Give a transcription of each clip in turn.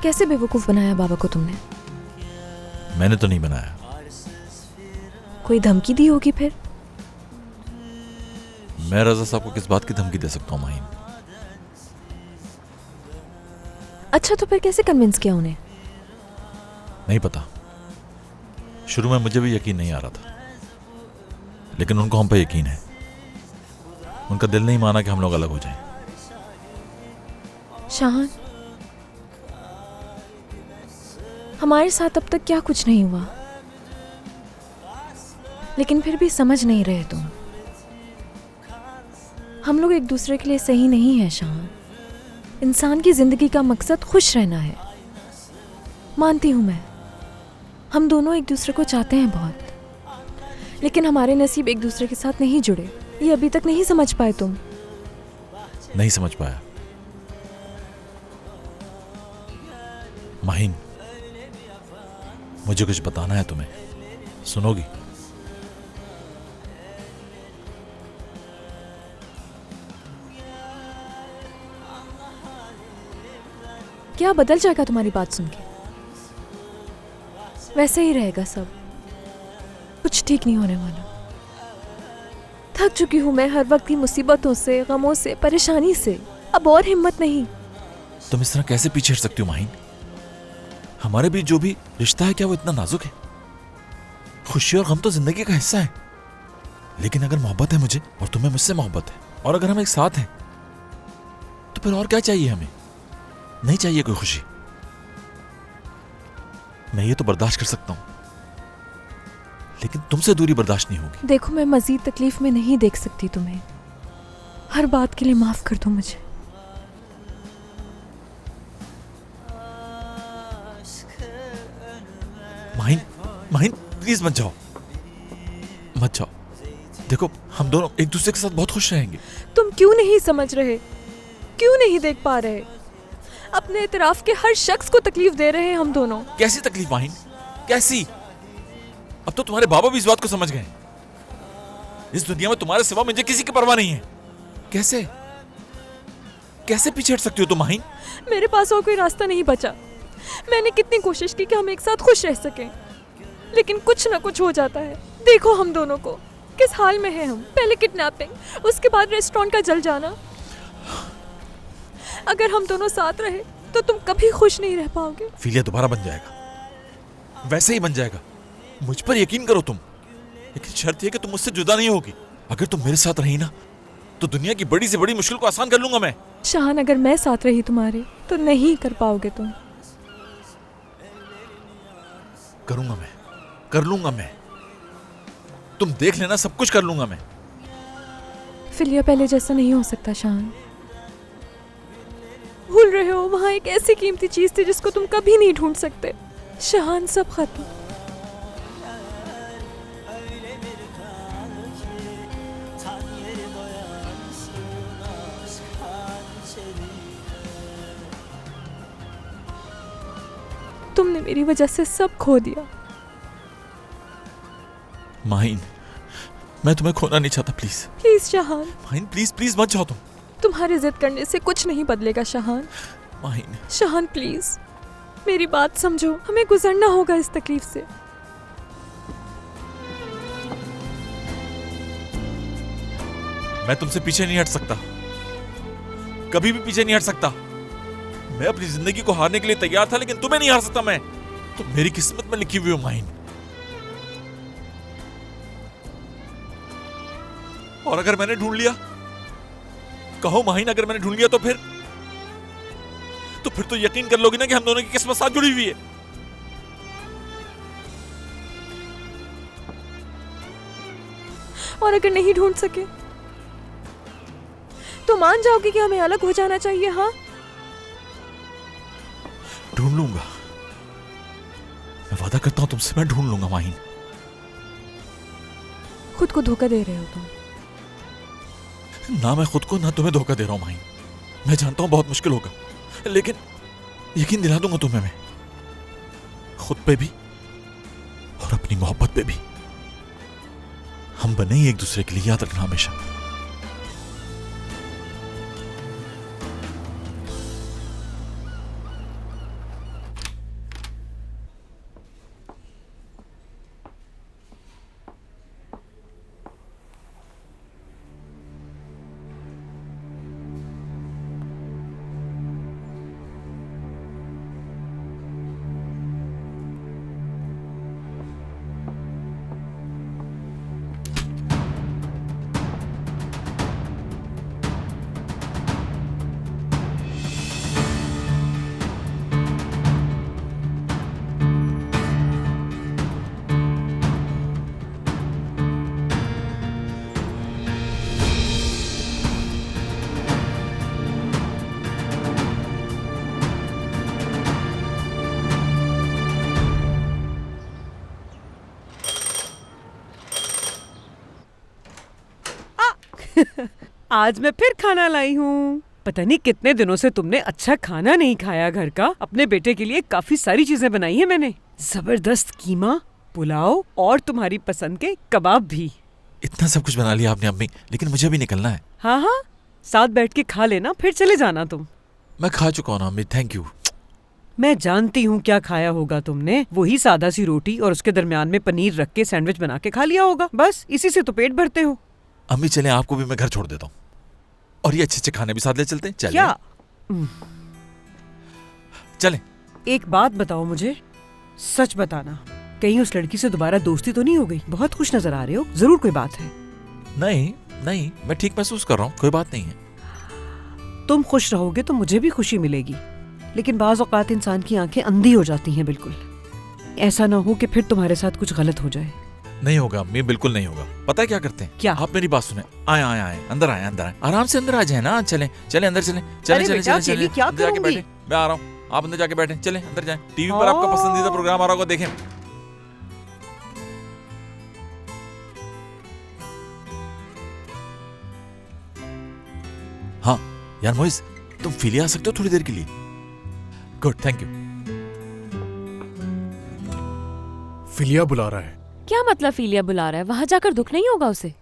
कैसे बेवकूफ बनाया बाबा को तुमने? मैंने तो नहीं बनाया। कोई धमकी दी होगी फिर? मैं रजा साहब को किस बात की धमकी दे सकता हूँ माहिन? अच्छा, तो फिर कैसे कन्विंस किया उन्हें? नहीं पता। शुरू में मुझे भी यकीन नहीं आ रहा था, लेकिन उनको हम पे यकीन है। उनका दिल नहीं माना कि हम लोग अलग हो जाएं। शाहान, हमारे साथ अब तक क्या कुछ नहीं हुआ, लेकिन फिर भी समझ नहीं रहे तुम। हम लोग एक दूसरे के लिए सही नहीं है शाहान। इंसान की जिंदगी का मकसद खुश रहना है। मानती हूं मैं, हम दोनों एक दूसरे को चाहते हैं बहुत, लेकिन हमारे नसीब एक दूसरे के साथ नहीं जुड़े। ये अभी तक नहीं समझ पाए तुम। नहीं समझ पाया माहिन। मुझे कुछ बताना है तुम्हें, सुनोगी? क्या बदल जाएगा तुम्हारी बात सुन के? वैसे ही रहेगा सब, कुछ ठीक नहीं होने वाला। थक चुकी हूं मैं हर वक्त की मुसीबतों से, गमों से, परेशानी से। अब और हिम्मत नहीं। तुम इस तरह कैसे पीछे हट सकती हो माहिन? हमारे बीच जो भी रिश्ता है, क्या वो इतना नाजुक है? खुशी और गम तो जिंदगी का हिस्सा है, लेकिन अगर मोहब्बत है मुझे और तुम्हें मुझसे मोहब्बत है, और अगर हम एक साथ हैं, तो फिर और क्या चाहिए हमें? नहीं चाहिए कोई खुशी। मैं ये तो बर्दाश्त कर सकता हूं, लेकिन तुमसे दूरी बर्दाश्त नहीं होगी। देखो, मैं मजीद तकलीफ में नहीं देख सकती तुम्हें। हर बात के लिए माफ कर दो मुझे। माहिन, माहिन प्लीज मत जाओ, मत जाओ। देखो, हम दोनों एक दूसरे के साथ बहुत खुश रहेंगे। तुम क्यों नहीं समझ रहे? क्यों नहीं देख पा रहे? अपने इतराफ के हर शख्स को तकलीफ दे रहे हैं हम दोनों। कैसी तकलीफ माहिन, कैसी? अब तो तुम्हारे बाबा भी इस बात को समझ गए। इस दुनिया में तुम्हारे सिवा मुझे किसी की परवाह नहीं है। कैसे कैसे पीछे हट सकती हो तुम माहिन? मेरे पास और कोई रास्ता नहीं बचा। मैंने कितनी कोशिश की कि हम एक साथ खुश रह सकें, लेकिन कुछ ना कुछ हो जाता है। देखो हम दोनों को किस हाल में है हम। पहले किडनैपिंग, उसके बाद रेस्टोरेंट का जल जाना। अगर हम दोनों साथ रहे तो तुम कभी खुश नहीं रह पाओगे। फिलिया दोबारा बन जाएगा, वैसे ही बन जाएगा। मुझ पर यकीन करो तुम, लेकिन शर्त यह कि तुम मुझसे जुदा नहीं होगी। अगर तुम मेरे साथ रही ना, तो दुनिया की बड़ी से बड़ी मुश्किल को आसान कर लूंगा मैं। शाहान, अगर मैं साथ रही तुम्हारे तो नहीं कर पाओगे तुम। करूंगा मैं, कर लूंगा मैं। तुम देख लेना, सब कुछ कर लूंगा मैं। फिलिया पहले जैसा नहीं हो सकता शाहान। भूल रहे हो, वहां एक ऐसी कीमती चीज थी जिसको तुम कभी नहीं ढूंढ सकते। शाहान, सब खत्म। तुमने मेरी वजह से सब खो दिया। माहिन, मैं तुम्हें खोना नहीं चाहता। Please please Shahan, Mahin, please please मत जाओ तुम। तुम्हारे जिद करने से कुछ नहीं बदलेगा शाहान। माहिन, शाहान प्लीज मेरी बात समझो। हमें गुजरना होगा इस तकलीफ से। मैं तुमसे पीछे नहीं हट सकता, कभी भी पीछे नहीं हट सकता। मैं अपनी जिंदगी को हारने के लिए तैयार था, लेकिन तुम्हें नहीं हार सकता मैं। तुम मेरी किस्मत में लिखी हुई हो माहिन। और अगर मैंने ढूंढ लिया, कहो माहिन, अगर मैंने ढूंढ लिया तो फिर तो यकीन कर लोगी ना कि हम दोनों की किस्मत साथ जुड़ी हुई है। और अगर नहीं ढूंढ सके तो मान जाओगे कि हमें अलग हो जाना चाहिए? हाँ, ढूंढ लूंगा, मैं वादा करता हूं तुमसे, मैं ढूंढ लूंगा माहिन। खुद को धोखा दे रहे हो तुम। ना मैं खुद को, ना तुम्हें धोखा दे रहा हूं माहिन। मैं जानता हूं बहुत मुश्किल होगा, लेकिन यकीन दिला दूंगा तुम्हें मैं, खुद पे भी और अपनी मोहब्बत पे भी। हम बने ही एक दूसरे के लिए, याद रखना हमेशा। आज मैं फिर खाना लाई हूँ। पता नहीं कितने दिनों से तुमने अच्छा खाना नहीं खाया घर का। अपने बेटे के लिए काफी सारी चीजें बनाई है मैंने, जबरदस्त कीमा, पुलाव और तुम्हारी पसंद के कबाब भी। इतना सब कुछ बना लिया आपने अम्मी, लेकिन मुझे भी निकलना है। हाँ हाँ, साथ बैठ के खा लेना, फिर चले जाना तुम। मैं खा चुका हूँ ना अम्मी, थैंक यू। मैं जानती हूँ क्या खाया होगा तुमने। वही सादा सी रोटी और उसके दरमियान में पनीर रख के सैंडविच बना के खा लिया होगा। बस इसी से तो पेट भरते हो। अम्मी चले, आपको भी मैं घर छोड़ देता हूँ, और ये अच्छे अच्छे खाने भी साथ ले चलते हैं। चले क्या? चले। एक बात बताओ मुझे, सच बताना, कहीं उस लड़की से दोबारा दोस्ती तो नहीं हो गई? बहुत खुश नजर आ रहे हो, जरूर कोई बात है। नहीं नहीं, मैं ठीक महसूस कर रहा हूँ, कोई बात नहीं है। तुम खुश रहोगे तो मुझे भी खुशी मिलेगी, लेकिन बाज़ औक़ात इंसान की आंखें अंधी हो जाती हैं बिल्कुल। ऐसा ना हो कि फिर तुम्हारे साथ कुछ गलत हो जाए। नहीं होगा अम्मी, बिल्कुल नहीं होगा। पता है क्या करते हैं? क्या? आप मेरी बात सुने। आए आए आए, अंदर आए, अंदर आए, आराम से अंदर आ जाए ना। चले चले अंदर, चले चले अरे चले बेटा, चले अकेली क्या अंदर जाके करूंगी? बैठे। मैं आ रहा हूँ, आप अंदर जाके बैठे। चले अंदर जाए, टीवी पर आपका पसंदीदा प्रोग्राम आ रहा होगा, देखें। हाँ यार मोइस, तुम फीली आ सकते हो थोड़ी देर के लिए? Good, thank you. फिलिया बुला रहा है। क्या मतलब फीलिया बुला रहा है? वहां जाकर दुख नहीं होगा उसे?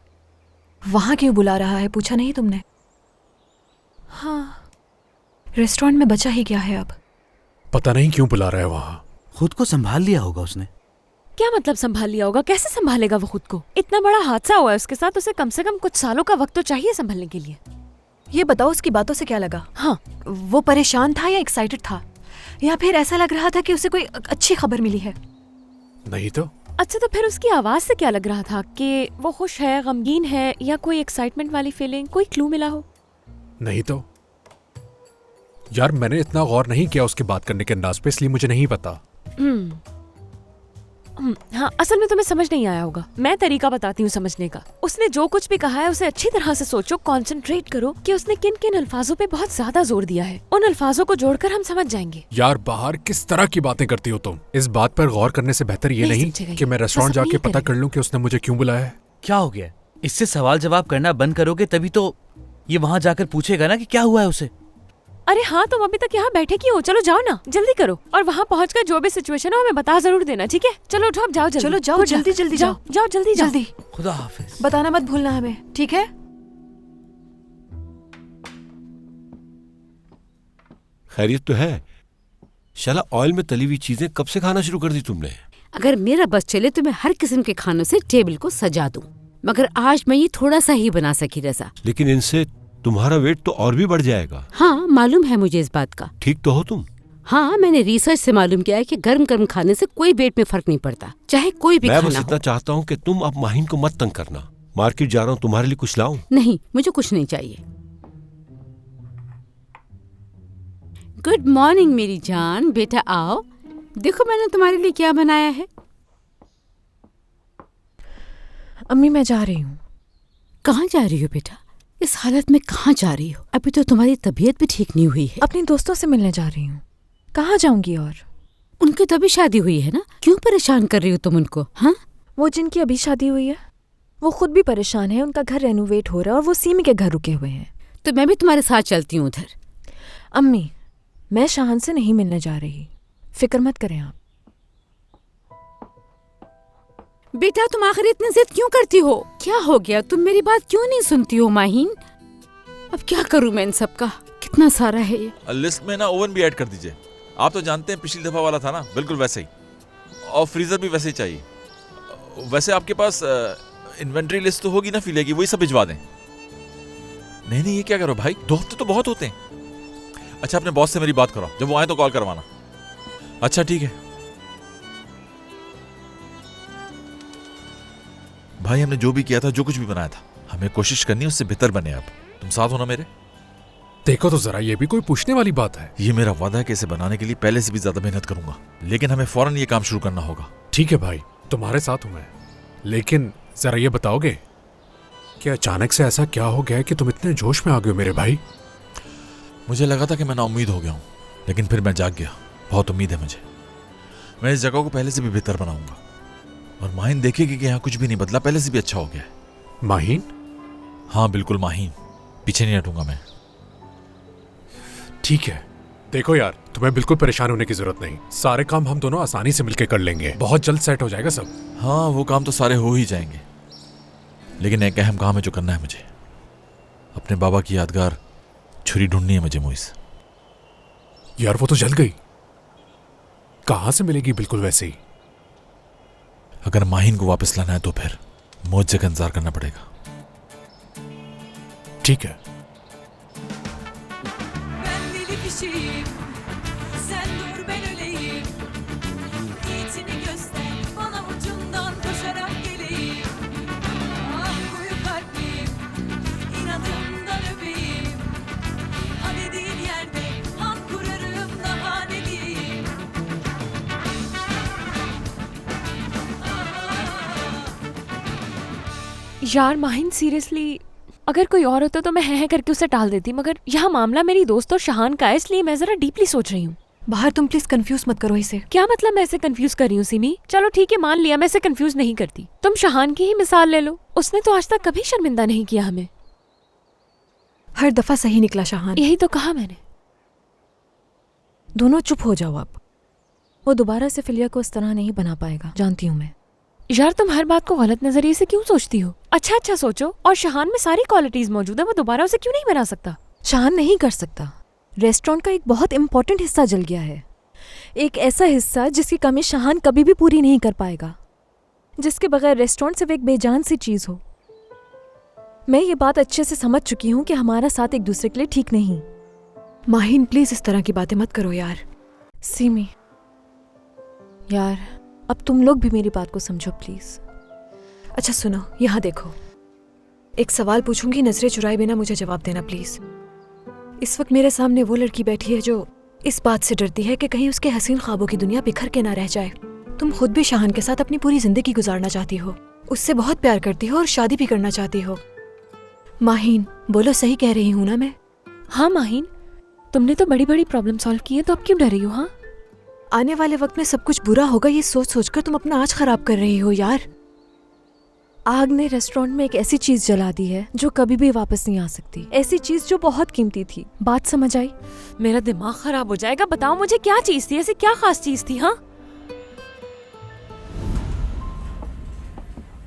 वहां क्यों बुला रहा है, पूछा नहीं तुमने? हाँ, रेस्टोरेंट में बचा ही क्या है अब? पता नहीं क्यों बुला रहा है वहां। खुद को संभाल लिया होगा उसने। क्या मतलब संभाल लिया होगा? कैसे संभालेगा वो खुद को? इतना बड़ा हादसा हुआ है उसके साथ, उसे कम से कम कुछ सालों का वक्त तो चाहिए संभलने के लिए। ये बताओ, उसकी बातों से क्या लगा? हाँ, वो परेशान था या एक्साइटेड था, या फिर ऐसा लग रहा था कि उसे कोई अच्छी खबर मिली है? नहीं तो अच्छा, तो फिर उसकी आवाज से क्या लग रहा था कि वो खुश है, गमगीन है, या कोई एक्साइटमेंट वाली फीलिंग? कोई क्लू मिला हो? नहीं तो यार, मैंने इतना गौर नहीं किया उसके बात करने के अंदाज पे, इसलिए मुझे नहीं पता। हाँ, असल में तुम्हें समझ नहीं आया होगा। मैं तरीका बताती हूँ समझने का। उसने जो कुछ भी कहा है उसे अच्छी तरह से सोचो, कंसंट्रेट करो कि उसने किन किन अल्फाजों पे बहुत ज्यादा जोर दिया है। उन अल्फाजों को जोड़कर हम समझ जाएंगे। यार बाहर किस तरह की बातें करती हो तुम? इस बात पर गौर करने से बेहतर ये नहीं नहीं समझेगा कि मैं ये। रेस्टोरेंट बस जाके यही पता करेगा। कर लूं कि उसने मुझे क्यों बुलाया है। क्या हो गया? इससे सवाल जवाब करना बंद करोगे तभी तो ये वहां जाकर पूछेगा ना कि क्या हुआ है उसे। अरे हाँ, तुम अभी तक यहाँ बैठे क्यों हो? चलो जाओ ना, जल्दी करो, और वहाँ पहुँचकर जो भी सिचुएशन हो हमें बता जरूर देना, ठीक है? चलो उठो, अब जाओ जल्दी। चलो जाओ, उठ जा। जल्दी जल्दी जाओ जाओ, जल्दी जाओ। जल्दी खुदा हाफिज। बताना मत भूलना हमें, ठीक है? खैरियत तो है? शाला ऑयल में तली हुई चीजें कब से खाना शुरू कर दी तुमने? अगर मेरा बस चले तो मैं हर किस्म के खानों से टेबल को सजा दूं, मगर आज मैं ये थोड़ा सा ही बना सकी रजा। लेकिन इनसे तुम्हारा वेट तो और भी बढ़ जाएगा। हाँ, मालूम है मुझे इस बात का। ठीक तो हो तुम? हाँ, मैंने रिसर्च से मालूम किया है कि गर्म गर्म खाने से कोई पेट में फर्क नहीं पड़ता, चाहे कोई भी मैं बस खाना इतना हो। चाहता हूँ कि तुम अब माहिन को मत तंग करना। मार्केट जा रहा हूँ, तुम्हारे लिए कुछ लाऊं? नहीं, मुझे कुछ नहीं चाहिए। गुड मॉर्निंग मेरी जान, बेटा आओ, देखो मैंने तुम्हारे लिए क्या बनाया है। अम्मी मैं जा रही हूँ। कहाँ जा रही हो बेटा? इस हालत में कहाँ जा रही हो? अभी तो तुम्हारी तबीयत भी ठीक नहीं हुई है। अपनी दोस्तों से मिलने जा रही हूँ। कहाँ जाऊंगी और? उनकी तो अभी शादी हुई है ना, क्यों परेशान कर रही हो तुम उनको? हाँ, वो जिनकी अभी शादी हुई है वो खुद भी परेशान है, उनका घर रेनोवेट हो रहा है और वो सीमी के घर रुके हुए हैं। तो मैं भी तुम्हारे साथ चलती हूँ उधर। अम्मी, मैं शाहान से नहीं मिलने जा रही, फिक्र मत करें आप। बेटा तुम आखिर इतनी जिद क्यों करती हो? क्या हो गया? तुम मेरी बात क्यों नहीं सुनती हो माहीन? अब क्या करूं मैं इन सब का? कितना सारा है ये। लिस्ट में ना ओवन भी ऐड कर दीजिए। आप तो जानते हैं पिछली दफा वाला था ना, बिल्कुल वैसे ही, और फ्रीजर भी वैसे ही चाहिए। वैसे आपके पास इन्वेंट्री लिस्ट तो होगी ना फिलिया की, वही सब भिजवा दें। नहीं नहीं, ये क्या करो भाई, 2 हफ्ते तो बहुत होते हैं। अच्छा, अपने बॉस से मेरी बात करो, जब वो आए तो कॉल करवाना। अच्छा ठीक है भाई, हमने जो भी किया था, जो कुछ भी बनाया था, हमें कोशिश करनी है उससे बेहतर बने। अब तुम साथ हो ना मेरे? देखो तो जरा, ये भी कोई पूछने वाली बात है? ये मेरा वादा है कि इसे बनाने के लिए पहले से भी ज्यादा मेहनत करूंगा, लेकिन हमें फौरन ये काम शुरू करना होगा। ठीक है भाई, तुम्हारे साथ हूं मैं, लेकिन जरा ये बताओगे कि अचानक से ऐसा क्या हो गया है कि तुम इतने जोश में आ गए हो मेरे भाई? मुझे लगा था कि मैं नाउम्मीद हो गया हूँ, लेकिन फिर मैं जाग गया। बहुत उम्मीद है मुझे। मैं इस जगह को पहले से भी बेहतर बनाऊंगा, और माहिन देखेगी कि यहाँ कुछ भी नहीं बदला, पहले से भी अच्छा हो गया है। माहीन, हाँ बिल्कुल माहीन, पीछे नहीं हटूंगा मैं। ठीक है, देखो यार, तुम्हें बिल्कुल परेशान होने की जरूरत नहीं। सारे काम हम दोनों आसानी से मिलकर कर लेंगे। बहुत जल्द सेट हो जाएगा सब। हाँ वो काम तो सारे हो ही जाएंगे, लेकिन एक अहम काम है जो करना है मुझे। अपने बाबा की यादगार छुरी ढूंढनी है मुझे मोइस। यार वो तो जल गई, कहां से मिलेगी बिल्कुल वैसे ही? अगर माहीन को वापस लाना है तो फिर मुझे का इंतजार करना पड़ेगा। ठीक है। Ben deli kişiyim, sen dur ben öleyim. Niyetini göster, bana ucundan koşarak geleyim. Ah koyu kalpliyim, inadımdan öpeyim. Ha dediğin yerde han kurarım, daha ne diyeyim. यार माहिन सीरियसली, अगर कोई और होता तो मैं है करके उसे टाल देती, मगर यहाँ मामला मेरी दोस्त और शहान का है, इसलिए मैं जरा डीपली सोच रही हूँ। बाहर तुम प्लीज कंफ्यूज मत करो इसे। क्या मतलब मैं इसे कंफ्यूज कर रही हूँ सिमी? चलो ठीक है, मान लिया मैं इसे कंफ्यूज नहीं करती। तुम शहान की ही मिसाल ले लो, उसने तो आज तक कभी शर्मिंदा नहीं किया हमें। हर दफा सही निकला शहान। यही तो कहा मैंने। दोनों चुप हो जाओ अब। वो दोबारा से फिलिया को इस तरह नहीं बना पाएगा, जानती हूँ मैं। यार तुम हर बात को गलत नजरिए से क्यों सोचती हो? अच्छा सोचो, और शहान में सारी क्वालिटीज मौजूद है, वो दोबारा उसे क्यों नहीं बना सकता? शहान नहीं कर सकता। रेस्टोरेंट का एक बहुत इंपॉर्टेंट हिस्सा जल गया है, एक ऐसा हिस्सा जिसकी कमी शहान कभी भी पूरी नहीं कर पाएगा, जिसके बगैर रेस्टोरेंट सिर्फ एक बेजान सी चीज हो। मैं ये बात अच्छे से समझ चुकी हूँ कि हमारा साथ एक दूसरे के लिए ठीक नहीं। माहिन प्लीज इस तरह की बातें मत करो यार। सिमी यार, अब तुम लोग भी मेरी बात को समझो प्लीज। अच्छा सुनो, यहाँ देखो, एक सवाल पूछूंगी, नजरें चुराए बिना मुझे जवाब देना प्लीज। इस वक्त मेरे सामने वो लड़की बैठी है जो इस बात से डरती है कि कहीं उसके हसीन ख्वाबों की दुनिया बिखर के ना रह जाए। तुम खुद भी शहान के साथ अपनी पूरी जिंदगी गुजारना चाहती हो, उससे बहुत प्यार करती हो और शादी भी करना चाहती हो। माहीन बोलो, सही कह रही हूँ ना मैं? हाँ माहीन, तुमने तो बड़ी बड़ी प्रॉब्लम सॉल्व की है, तो अब क्यों डर रही हो? हाँ, आने वाले वक्त में सब कुछ बुरा होगा, ये सोच सोचकर तुम अपना आज खराब कर रही हो यार। आग ने रेस्टोरेंट में एक ऐसी चीज जला दी है जो कभी भी वापस नहीं आ सकती, ऐसी चीज जो बहुत कीमती थी। बात समझ आई? मेरा दिमाग खराब हो जाएगा। बताओ मुझे क्या चीज थी, ऐसी क्या खास चीज थी? हाँ,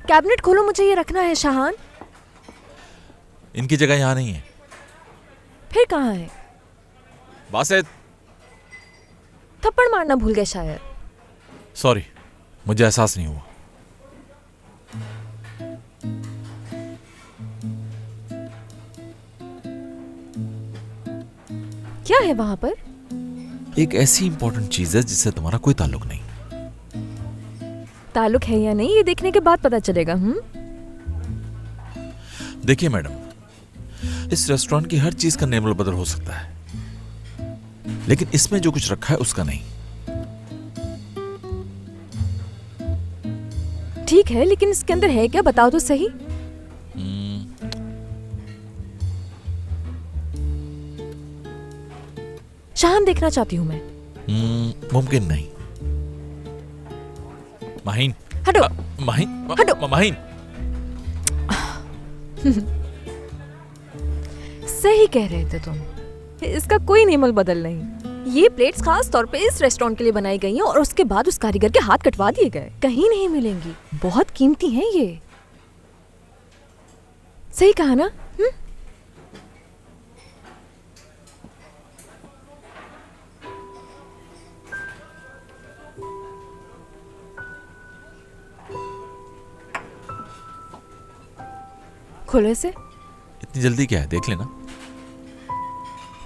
कैबिनेट खोलो, मुझे ये रखना है शहान। इनकी जगह यहाँ नहीं है। फिर कहाँ है? बासित, थप्पड़ मारना भूल गए शायद। सॉरी, मुझे एहसास नहीं हुआ। क्या है वहां पर? एक ऐसी इंपॉर्टेंट चीज है जिससे तुम्हारा कोई ताल्लुक नहीं। ताल्लुक है या नहीं ये देखने के बाद पता चलेगा। देखिए मैडम, इस रेस्टोरेंट की हर चीज का नेम बदल हो सकता है, लेकिन इसमें जो कुछ रखा है उसका नहीं। ठीक है, लेकिन इसके अंदर है क्या, बताओ तो सही। शहान देखना चाहती हूँ मैं। मुमकिन नहीं। माहीन हटो। माहीन हटो। माहीन, सही कह रहे थे तुम, इसका कोई नेमल बदल नहीं। ये प्लेट्स खास तौर पे इस रेस्टोरेंट के लिए बनाई गई हैं और उसके बाद उस कारीगर के हाथ कटवा दिए गए, कहीं नहीं मिलेंगी, बहुत कीमती हैं ये। सही कहा ना? खोलो इसे। इतनी जल्दी क्या है, देख लेना।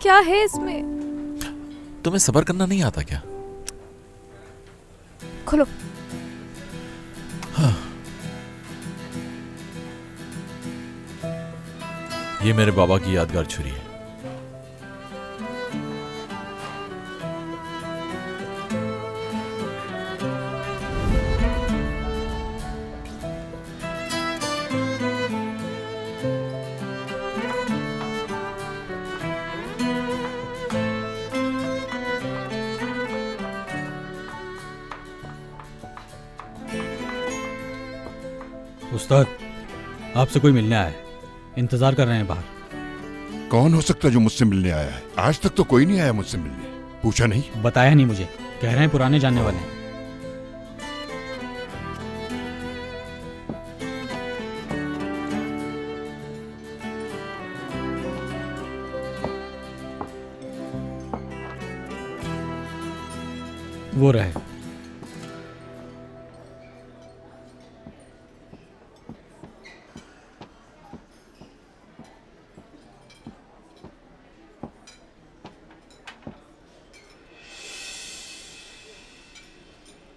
क्या है इसमें? तुम्हें सब्र करना नहीं आता क्या? खोलो। हाँ। ये मेरे बाबा की यादगार छुरी है। उस्ताद, आपसे कोई मिलने आया है। इंतजार कर रहे हैं बाहर। कौन हो सकता है जो मुझसे मिलने आया है? आज तक तो कोई नहीं आया मुझसे मिलने। पूछा नहीं? बताया नहीं मुझे, कह रहे हैं पुराने जानने वाले हैं। वो रहे।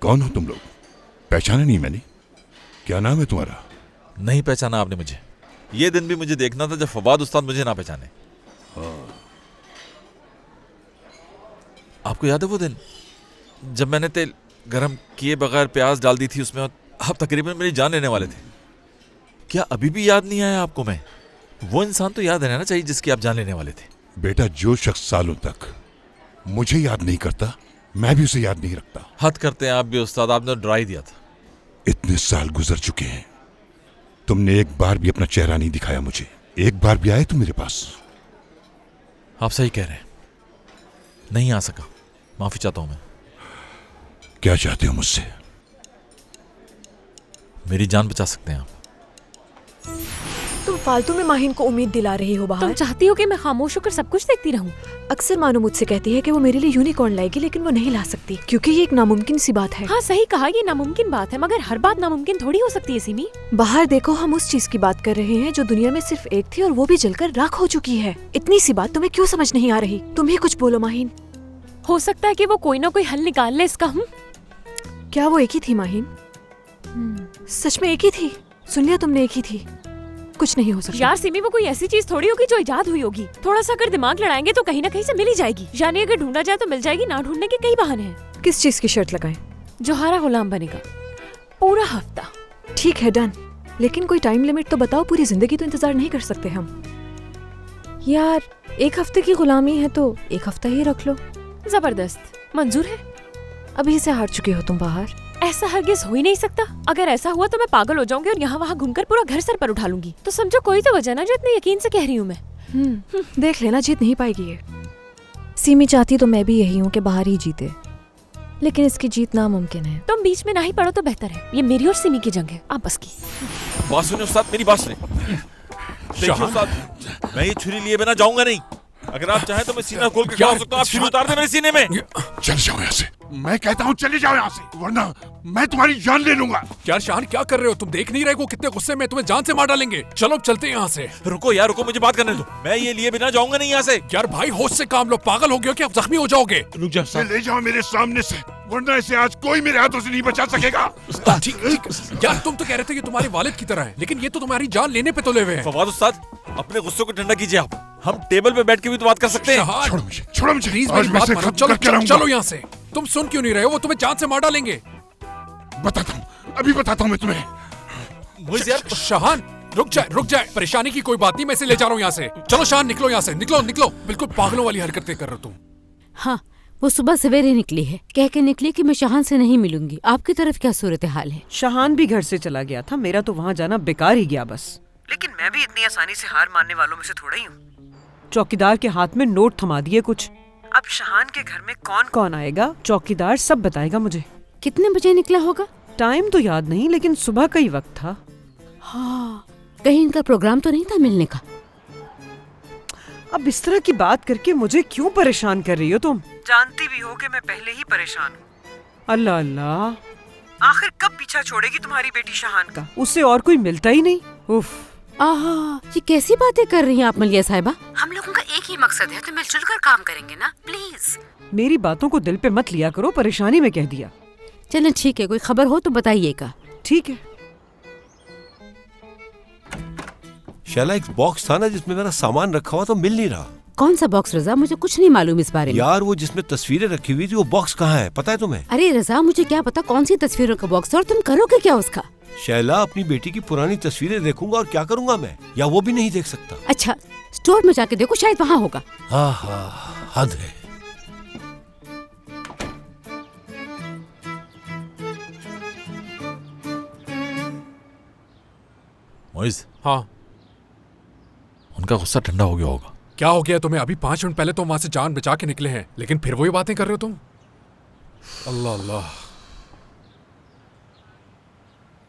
कौन हो तुम लोग? पहचाना नहीं मैंने। क्या नाम है तुम्हारा? नहीं पहचाना आपने मुझे। ये दिन भी मुझे देखना था जब फवाद उस्ताद मुझे ना पहचाने। आपको याद है वो दिन जब मैंने तेल गरम किए बगैर प्याज डाल दी थी उसमें और आप तकरीबन मेरी जान लेने वाले थे? क्या अभी भी याद नहीं आया आपको? मैं वो इंसान तो याद रहना चाहिए जिसकी आप जान लेने वाले थे। बेटा, जो शख्स सालों तक मुझे याद नहीं करता, मैं भी उसे याद नहीं रखता। हद करते हैं आप भी उस्ताद, आपने तो डरा ही दिया था। इतने साल गुजर चुके हैं, तुमने एक बार भी अपना चेहरा नहीं दिखाया मुझे। एक बार भी आए तुम मेरे पास? आप सही कह रहे हैं, नहीं आ सका, माफी चाहता हूं मैं। क्या चाहते हो मुझसे? मेरी जान बचा सकते हैं आप। तुम फालतू में माहिन को उम्मीद दिला रही हो बाहर। तुम चाहती हो कि मैं खामोश होकर सब कुछ देखती रहूं? अक्सर मानो मुझसे कहती है कि वो मेरे लिए यूनिकॉर्न लाएगी, लेकिन वो नहीं ला सकती क्योंकि ये एक नामुमकिन सी बात है। हाँ सही कहा, ये नामुमकिन बात है, मगर हर बात नामुमकिन थोड़ी हो सकती है सिमी। बाहर देखो, हम उस चीज की बात कर रहे हैं जो दुनिया में सिर्फ एक थी और वो भी जलकर राख हो चुकी है। इतनी सी बात तुम्हें क्यों समझ नहीं आ रही? तुम ही कुछ बोलो माहिन। हो सकता है कि वो कोई ना कोई हल निकाल ले इसका। क्या वो एक ही थी माहिन? सच में एक ही थी? सुन लिया तुमने, एक ही थी। कुछ नहीं हो सकता। यार सिमी, वो कोई ऐसी चीज थोड़ी होगी जो इजाद हुई होगी। थोड़ा सा अगर दिमाग लड़ाएंगे तो कहीं ना कहीं से मिल ही जाएगी। यानी अगर ढूंढा जाए तो मिल जाएगी, ना ढूंढने के कई बहाने हैं। किस चीज की शर्त लगाएं? जोहारा गुलाम बनेगा पूरा हफ्ता। ठीक है, डन। लेकिन कोई टाइम लिमिट तो बताओ, पूरी जिंदगी तो इंतजार नहीं कर सकते हम। यार एक हफ्ते की गुलामी है तो एक हफ्ता ही रख लो। जबरदस्त, मंजूर है। अभी से हार चुके हो तुम बाहर। ऐसा हरगिज हो ही नहीं सकता। अगर ऐसा हुआ तो मैं पागल हो जाऊंगी और यहाँ वहाँ घूमकर पूरा घर सर पर उठा लूंगी। तो समझो कोई तो वजह ना जो इतने यकीन से कह रही हूँ मैं। देख लेना, जीत नहीं पाएगी ये। सीमी चाहती तो मैं भी यही हूँ कि बाहर ही जीते, लेकिन इसकी जीत नामुमकिन है। तुम बीच में ना ही पड़ो तो बेहतर है। ये मेरी और सिमी की जंग है, आप बस की। बात सुनिए उस्ताद, मेरी बात सुनिए। देखिए उस्ताद, मैं ये छुरी लिए बिना जाऊंगा नहीं। अगर आप चाहें तो मैं सीना खोल के खड़ा हो सकता हूं। आप छुरी उतार दे मेरे सीने में। चल जाओ यहाँ से, मैं कहता हूँ चले जाओ यहाँ से, वरना मैं तुम्हारी जान ले लूंगा। यार शान, क्या कर रहे हो तुम? देख नहीं रहे वो कितने गुस्से में, तुम्हें जान से मार डालेंगे। चलो चलते हैं यहाँ से। रुको यार, रुको, मुझे बात करने दो। मैं ये लिए बिना जाऊंगा नहीं यहाँ से। यार भाई, होश से काम लो। पागल हो गए हो क्या? जख्मी हो जाओगे। रुक जा इसे ले जाओ मेरे सामने से, वरना इसे आज कोई मेरे हाथों से नहीं बचा सकेगा। ठीक। यार तुम तो कह रहे थे ये तुम्हारे वालिद की तरह है, लेकिन ये तो तुम्हारी जान लेने पे तुले हुए हैं। फवाद उस्ताद, अपने गुस्से को ठंडा कीजिए आप। हम टेबल पे बैठ के भी तो बात कर सकते हैं। छोड़ो मुझे, छोड़ो मुझे। प्लीज आज मेरी मैं बात इसे मानो। खत्म करके चलो रहूंगा। चलो यहाँ से। तुम सुन क्यों नहीं रहे हो? वो तुम्हें जान से मार डालेंगे। बताता हूँ, अभी बताता हूँ मैं तुम्हें। शाहान रुक जाए। परेशानी की कोई बात नहीं, मैं इसे ले जा रहा हूँ यहाँ से। चलो शाहान, निकलो यहाँ से, निकलो। बिल्कुल पागलों वाली हरकतें कर रहे हो तुम। हाँ, वो सुबह सवेरे निकली है, कह के निकली कि मैं शाहान से नहीं मिलूंगी। आपकी तरफ क्या सूरत हाल है? शाहान भी घर से चला गया था, मेरा तो वहाँ जाना बेकार ही गया बस। लेकिन मैं भी इतनी आसानी से हार मानने वालों में से थोड़ा ही हूँ। चौकीदार के हाथ में नोट थमा दिए कुछ। अब शाहान के घर में कौन कौन आएगा, चौकीदार सब बताएगा मुझे। कितने बजे निकला होगा? टाइम तो याद नहीं, लेकिन सुबह का ही वक्त था। हाँ, कहीं इनका प्रोग्राम तो नहीं था मिलने का? अब इस तरह की बात करके मुझे क्यों परेशान कर रही हो तुम? जानती भी हो कि मैं पहले ही परेशान हूँ। अल्लाह अल्लाह, आखिर कब पीछा छोड़ेगी तुम्हारी बेटी शाहान का? उससे और कोई मिलता ही नहीं। उफ। आहा, ये कैसी बातें कर रही हैं आप मलिया साहिबा? हम लोगों का एक ही मकसद है, तो मिलजुल कर काम करेंगे ना, प्लीज। मेरी बातों को दिल पे मत लिया करो, परेशानी में कह दिया। चलें ठीक है, कोई खबर हो तो बताइएगा। ठीक है। शैला, एक बॉक्स था ना जिसमें मेरा सामान रखा हुआ, तो मिल नहीं रहा। कौन सा बॉक्स रजा? मुझे कुछ नहीं मालूम इस बारे में। यार वो जिसमें तस्वीरें रखी हुई थी, वो बॉक्स कहाँ है, पता है तुम्हें? अरे रजा, मुझे क्या पता कौन सी तस्वीरों का बॉक्स है और तुम करोगे क्या उसका? शैला, अपनी बेटी की पुरानी तस्वीरें देखूंगा और क्या करूंगा मैं? या वो भी नहीं देख सकता? अच्छा, स्टोर में जाके देखो, शायद वहाँ होगा। हाँ, हद है। मोइज, हाँ उनका गुस्सा ठंडा हो गया होगा। क्या हो गया तुम्हें? अभी 5 मिनट पहले तो वहां से जान बचा के निकले हैं, लेकिन फिर वही बातें कर रहे हो तुम। अल्लाह अल्लाह।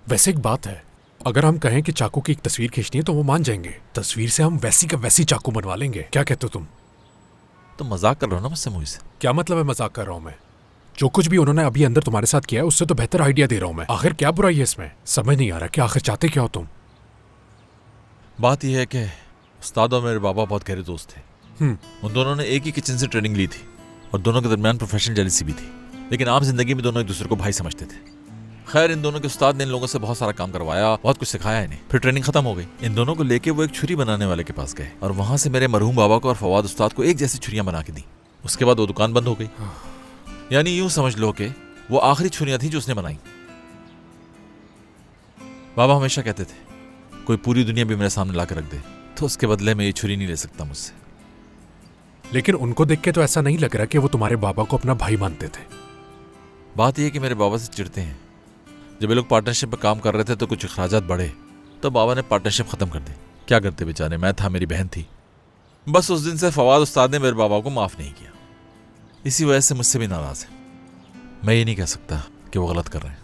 वैसे एक बात है, अगर हम कहें कि चाकू की एक तस्वीर खींचनी है तो वो मान जाएंगे। तस्वीर से हम वैसी का वैसी चाकू बनवा लेंगे। क्या कहते हो तुम? तो मजाक कर रहे हो ना मुझसे मूवी से? क्या मतलब है मजाक कर रहा हूं मैं? जो कुछ भी उन्होंने अभी अंदर तुम्हारे साथ किया है उससे तो बेहतर आइडिया दे रहा हूं मैं। आखिर क्या बुराई है इसमें? समझ नहीं आ रहा कि आखिर चाहते क्या हो तुम। बात यह है कि उस्ताद और मेरे बाबा बहुत गहरे दोस्त थे। उन दोनों ने एक ही किचन से ट्रेनिंग ली थी और दोनों के दरमियान प्रोफेशनल जेलसी भी थी, लेकिन आम जिंदगी में दोनों एक दूसरे को भाई समझते थे। खैर, इन दोनों के उस्ताद ने इन लोगों से बहुत सारा काम करवाया, बहुत कुछ सिखाया इन्हें। फिर ट्रेनिंग खत्म हो गई। इन दोनों को लेके वो एक छुरी बनाने वाले के पास गए और वहां से मेरे मरहूम बाबा को और फवाद उस्ताद को एक जैसी छुरियां बना के दी। उसके बाद वो दुकान बंद हो गई। यानी यूं समझ लो कि वो आखिरी छुरियां थी जो उसने बनाई। बाबा हमेशा कहते थे, कोई पूरी दुनिया भी मेरे सामने ला के रख दे तो उसके बदले में ये छुरी नहीं ले सकता मुझसे। लेकिन उनको देख के तो ऐसा नहीं लग रहा कि वो तुम्हारे बाबा को अपना भाई मानते थे। बात यह है कि मेरे बाबा से चिढ़ते हैं। जब ये लोग पार्टनरशिप में काम कर रहे थे तो कुछ अखराजात बढ़े तो बाबा ने पार्टनरशिप खत्म कर दी। क्या करते बेचारे, मैं था, मेरी बहन थी। बस उस दिन से फवाद उस्ताद ने मेरे बाबा को माफ नहीं किया। इसी वजह से मुझसे भी नाराज है। मैं ये नहीं कह सकता कि वो गलत कर रहे हैं।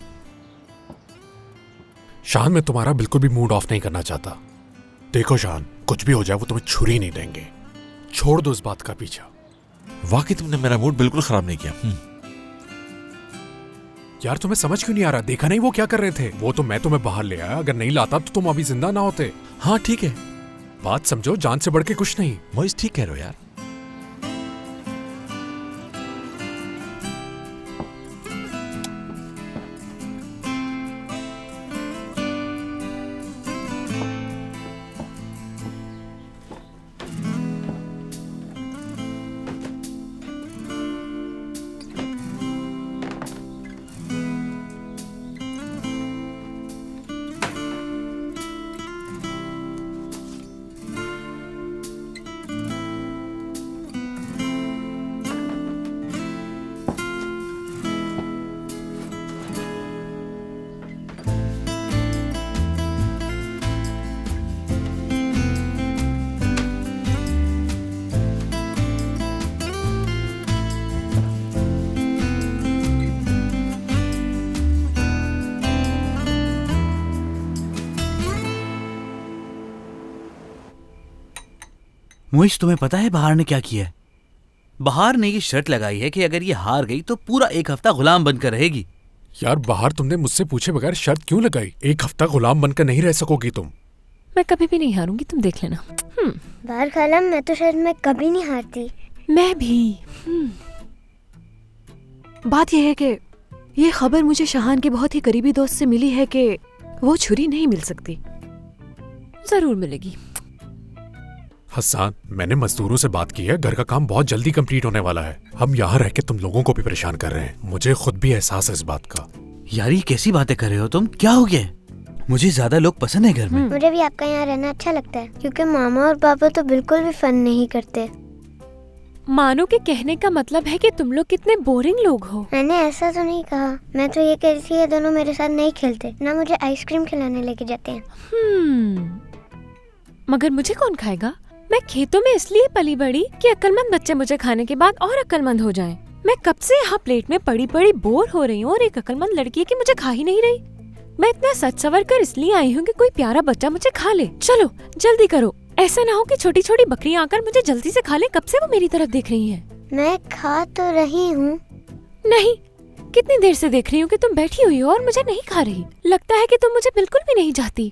शान, मैं तुम्हारा बिल्कुल भी मूड ऑफ नहीं करना चाहता। देखो शान, कुछ भी हो जाए वो तुम्हें छुरी नहीं देंगे। छोड़ दो इस बात का पीछा। वाकई तुमने मेरा मूड बिल्कुल खराब नहीं किया। यार तुम्हें समझ क्यों नहीं आ रहा? देखा नहीं वो क्या कर रहे थे? वो तो मैं तुम्हें बाहर ले आया। अगर नहीं लाता तो तुम अभी जिंदा ना होते। हाँ ठीक है, बात समझो, जान से बढ़ के कुछ नहीं। मोइस ठीक कह रहे हो यार। मोइश, तुम्हें पता है बहार ने क्या किया है? बहार ने ये शर्त लगाई है कि अगर ये हार गई तो पूरा 1 हफ्ता गुलाम बनकर रहेगी। यार बाहर, तुमने मुझसे पूछे बगैर शर्त क्यों लगाई? 1 हफ्ता गुलाम बनकर नहीं रह सकोगी तुम। मैं कभी भी नहीं हारूंगी, तुम देख लेना। बाहर खाला, मैं तो शायद मैं कभी नहीं हारती। मैं भी। बात यह है कि ये खबर मुझे शहान के बहुत ही करीबी दोस्त से मिली है कि वो छुरी नहीं मिल सकती। जरूर मिलेगी। हसन, मैंने मजदूरों से बात की है। घर का काम बहुत जल्दी कंप्लीट होने वाला है। हम यहाँ रह के तुम लोगों को भी परेशान कर रहे हैं। मुझे खुद भी एहसास है इस बात का। यार ये कैसी बातें कर रहे हो तुम? क्या हो गया? मुझे ज्यादा लोग पसंद है घर में। मुझे भी आपका यहाँ रहना अच्छा लगता है, क्योंकि मामा और पापा तो बिल्कुल भी फन नहीं करते। मानो के कहने का मतलब है कि तुम लोग कितने बोरिंग लोग हो। मैंने ऐसा तो नहीं कहा। मैं तो ये कह रही थी ये दोनों मेरे साथ नहीं खेलते, ना मुझे आइसक्रीम खिलाने लेके जाते हैं। मगर मुझे कौन खाएगा? मैं खेतों में इसलिए पली बड़ी कि अक्लमंद बच्चे मुझे खाने के बाद और अक्लमंद हो जाएं। मैं कब से यहाँ प्लेट में पड़ी पड़ी बोर हो रही हूँ और एक अक्लमंद लड़की है कि मुझे खा ही नहीं रही। मैं इतना सच सवर कर इसलिए आई हूँ कि कोई प्यारा बच्चा मुझे खा ले। चलो जल्दी करो, ऐसा ना हो कि छोटी छोटी बकरियाँ आकर मुझे जल्दी से खा ले। कब से वो मेरी तरफ देख रही हैं। मैं खा तो रही हूँ। नहीं, कितनी देर से देख रही हूँ कि तुम बैठी हुई हो और मुझे नहीं खा रही। लगता है कि तुम मुझे बिल्कुल भी नहीं चाहती।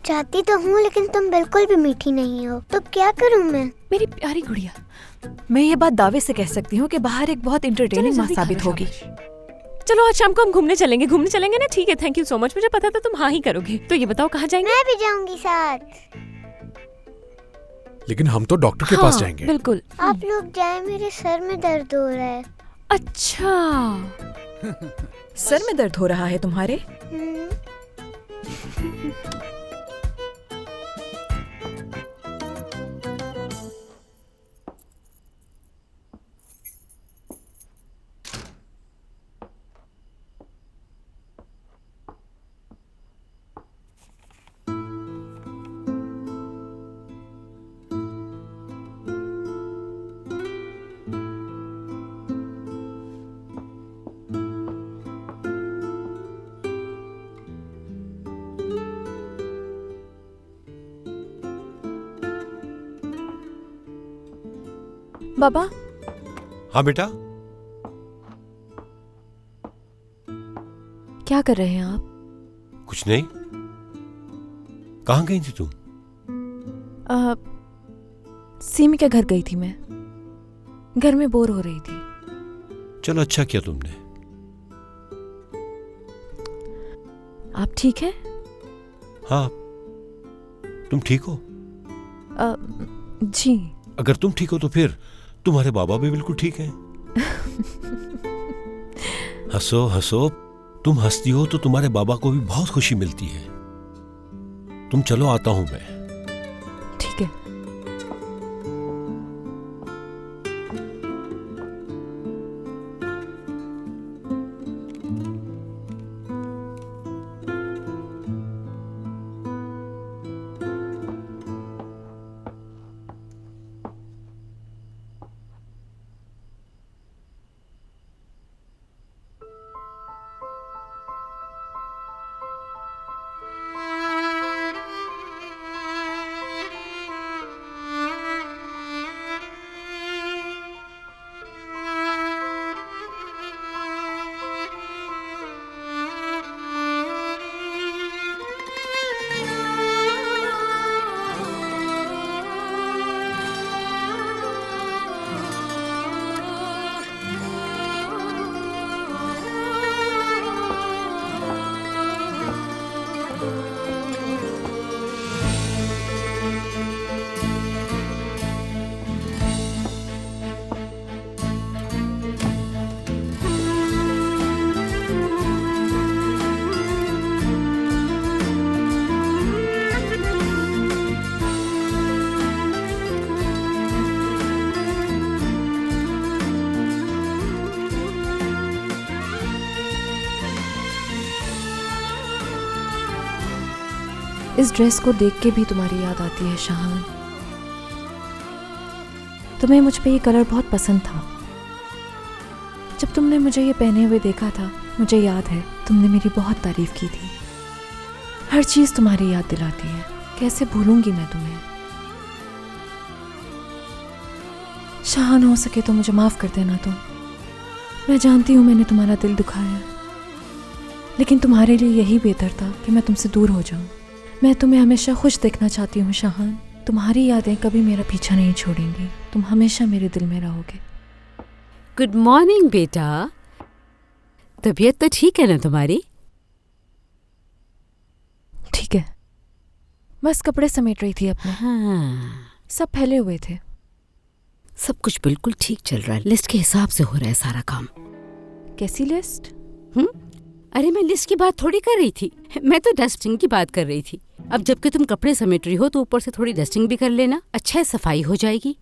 चाहती तो हूँ, लेकिन तुम बिल्कुल भी मीठी नहीं हो, तो क्या करूँ मैं? मेरी प्यारी गुड़िया, मैं ये बात दावे से कह सकती हूँ कि बाहर एक बहुत इंटरटेनिंग माँ साबित होगी। चलो आज शाम को हम घूमने चलेंगे ना? ठीक है, थैंक यू सो मच। मुझे पता था तुम हाँ ही करोगे। तो ये बताओ कहाँ जाएंगे? मैं भी जाऊंगी साथ। लेकिन हम तो डॉक्टर के पास जाएंगे। बिल्कुल। आप लोग जाए, मेरे सर में दर्द हो रहा है। अच्छा, सर में दर्द हो रहा है तुम्हारे? बाबा। हाँ बेटा। क्या कर रहे हैं आप? कुछ नहीं। कहाँ गई थी तुम? सीमी के घर गई थी मैं। घर में बोर हो रही थी। चलो अच्छा किया तुमने। आप ठीक हैं? हाँ। तुम ठीक हो? जी। अगर तुम ठीक हो तो फिर तुम्हारे बाबा भी बिल्कुल ठीक हैं। हंसो हंसो। तुम हंसती हो तो तुम्हारे बाबा को भी बहुत खुशी मिलती है। तुम चलो, आता हूं मैं। ठीक है। इस ड्रेस को देख के भी तुम्हारी याद आती है शाहान। तुम्हें मुझ पे ये कलर बहुत पसंद था। जब तुमने मुझे ये पहने हुए देखा था, मुझे याद है तुमने मेरी बहुत तारीफ की थी। हर चीज तुम्हारी याद दिलाती है। कैसे भूलूंगी मैं तुम्हें। शाहान, हो सके तो मुझे माफ कर देना तुम। मैं जानती हूँ मैंने तुम्हारा दिल दुखाया, लेकिन तुम्हारे लिए यही बेहतर था कि मैं तुमसे दूर हो जाऊं। मैं तुम्हें हमेशा खुश देखना चाहती हूँ शाहान। तुम्हारी यादें कभी मेरा पीछा नहीं छोड़ेंगी। तुम हमेशा मेरे दिल में रहोगे। गुड मॉर्निंग बेटा। तबीयत तो ठीक है ना तुम्हारी? ठीक है, बस कपड़े समेट रही थी अपने। हाँ, सब फैले हुए थे। सब कुछ बिल्कुल ठीक चल रहा है। लिस्ट के हिसाब से हो रहा है सारा काम। कैसी लिस्ट? अरे मैं लिस्ट की बात थोड़ी कर रही थी, मैं तो डस्टिंग की बात कर रही थी। अब जबकि तुम कपड़े समेट रही हो तो ऊपर से थोड़ी डस्टिंग भी कर लेना। अच्छा है, सफाई हो जाएगी।